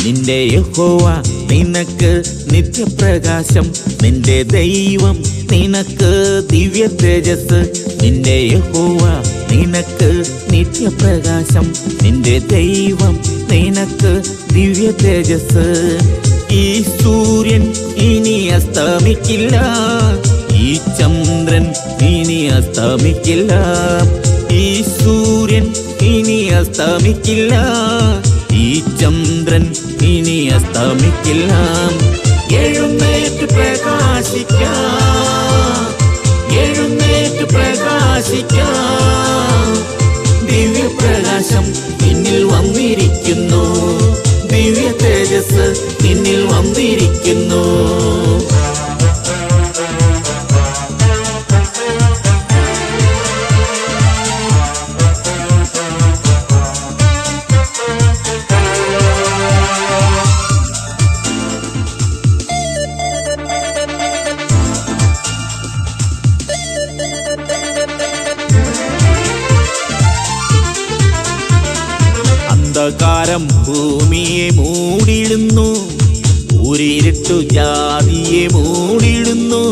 നിന്റെ യഹോവ നിനക്ക് നിത്യപ്രകാശം, നിന്റെ ദൈവം നിനക്ക് ദിവ്യ തേജസ്. നിന്റെ യഹോവ നിനക്ക് നിത്യപ്രകാശം, നിന്റെ ദൈവം നിനക്ക് ദിവ്യ തേജസ്. ഈ സൂര്യൻ ഇനി അസ്തമിക്കില്ല, ഈ ചന്ദ്രൻ ഇനി അസ്തമിക്കില്ല. ഈ സൂര്യൻ ഇനി അസ്തമിക്കില്ല, ഈ ചന്ദ്രൻ ഇനി അസ്തമിക്കില്ല. എഴുന്നേറ്റ് പ്രകാശിക്കാം, എഴുന്നേറ്റ് പ്രകാശിക്കാം. ദിവ്യപ്രകാശം നിന്നിൽ വന്നിരിക്കുന്നു, ദിവ്യ തേജസ് നിന്നിൽ വന്നിരിക്കുന്നു. അന്ധകാരം ഭൂമിയെ മൂടിയിടുന്നു, ഊരിരുട്ടു ജാതിയെ മൂടിയിടുന്നു.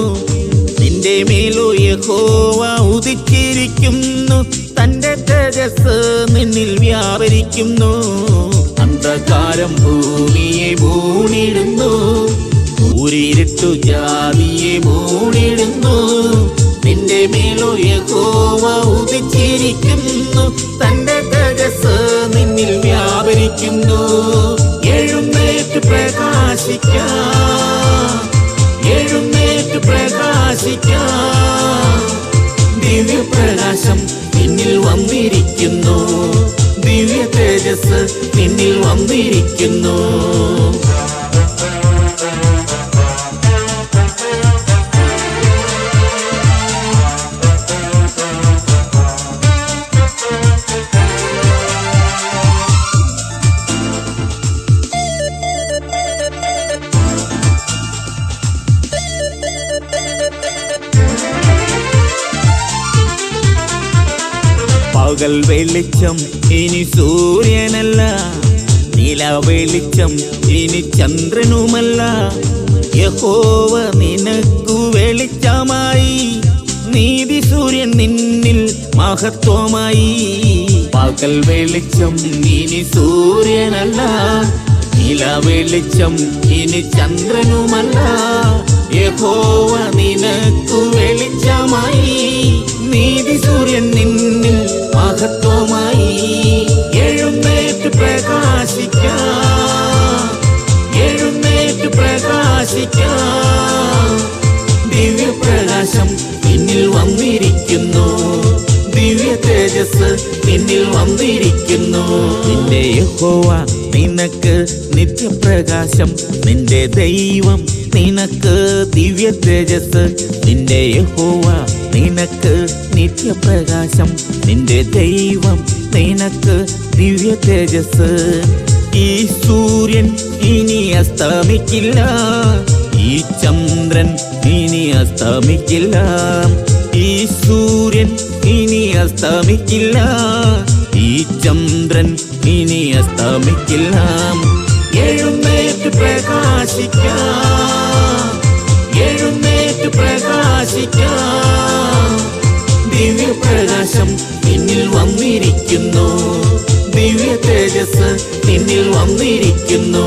നിന്റെ മേലോ യഹോവ ഉദിച്ചിരിക്കുന്നു, തന്റെ തേജസ് നിന്നിൽ വ്യാപരിക്കുന്നു. അന്ധകാരം ഭൂമിയെ മൂടിയിടുന്നു, ഊരിരുട്ടു ജാതിയെ മൂടിയിടുന്നു. നിന്റെ മേലോ യഹോവ ഉദിച്ചിരിക്കുന്നു, തന്റെ തേജസ് നിന്നിൽ വ്യാപരിക്കുന്നു. എഴുന്നേറ്റ് പ്രകാശിക്കാം, എഴുന്നേറ്റ് പ്രകാശിക്കാം. ദിവ്യപ്രകാശം നിന്നിൽ വന്നിരിക്കുന്നു, ദിവ്യ തേജസ് നിന്നിൽ വന്നിരിക്കുന്നു. പകൽ വെളിച്ചം ഇനി സൂര്യനല്ല, നില വെളിച്ചം ഇനി ചന്ദ്രനുമല്ല. യഹോവ നിനക്കു വെളിച്ചമായി, നീതി സൂര്യൻ നിന്നിൽ മഹത്വമായി. പകൽ വെളിച്ചം ഇനി സൂര്യനല്ല, നില വെളിച്ചം ഇനി ചന്ദ്രനുമല്ല. യഹോവ നിനക്കു വെളിച്ചമായി, നീതി സൂര്യൻ നിന്നിൽ മഹത്വമായി. എഴുന്നേറ്റ് പ്രകാശിക്കാം, എഴുന്നേറ്റ് പ്രകാശിക്കാം. ദിവ്യപ്രകാശം നിന്നിൽ വന്നിരിക്കുന്നു, ദിവ്യ തേജസ് നിന്നിൽ വന്നിരിക്കുന്നു. നിന്റെ യഹോവ നിനക്ക് നിത്യപ്രകാശം, നിന്റെ ദൈവം നിനക്ക് ദിവ്യ തേജസ്. നിന്റെ യഹോവ നിനക്ക് നിത്യപ്രകാശം, നിന്റെ ദൈവം നിനക്ക് ദിവ്യ തേജസ്. ഈ സൂര്യൻ ഇനി അസ്തമിക്കില്ല, ഈ ചന്ദ്രൻ ഇനി അസ്തമിക്കില്ല. ഈ സൂര്യൻ ഇനി അസ്തമിക്കില്ല, ഈ ചന്ദ്രൻ ഇനി അസ്തമിക്കില്ല. എഴുന്നേറ്റ് പ്രകാശിക്കാം, എഴുന്നേറ്റ് പ്രകാശിക്കാം. ദിവ്യപ്രകാശം നിന്നിൽ വന്നിരിക്കുന്നു, ദിവ്യ തേജസ് നിന്നിൽ വന്നിരിക്കുന്നു.